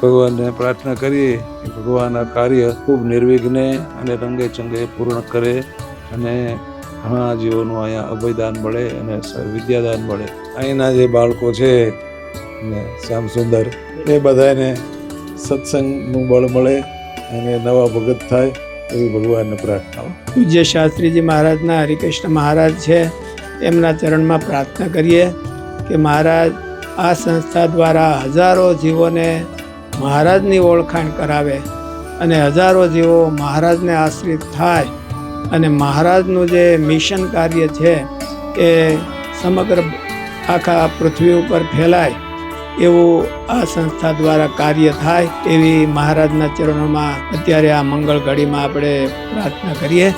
ભગવાનને પ્રાર્થના કરીએ કે ભગવાન આ કાર્ય ખૂબ નિર્વિઘ્ને અને રંગે ચંગે પૂર્ણ કરે અને ઘણા જીવોનું અહીંયા અભયદાન મળે અને વિદ્યાદાન મળે. અહીંના જે બાળકો છે ને શ્યામ સુંદર એ બધાને સત્સંગનું બળ મળે અને નવા ભગત થાય એવી ભગવાનને પ્રાર્થના. પૂજ્ય શાસ્ત્રીજી મહારાજના હરિકૃષ્ણ મહારાજ છે, એમના ચરણમાં પ્રાર્થના કરીએ કે મહારાજ આ સંસ્થા દ્વારા હજારો જીવોને મહારાજની ઓળખાણ કરાવે અને હજારો જીવો મહારાજને આશ્રિત થાય અને મહારાજનું જે મિશન કાર્ય છે એ સમગ્ર આખા પૃથ્વી ઉપર ફેલાય એવું આ સંસ્થા દ્વારા કાર્ય થાય એવી મહારાજના ચરણોમાં અત્યારે આ મંગળ ઘડીમાં આપણે પ્રાર્થના કરીએ.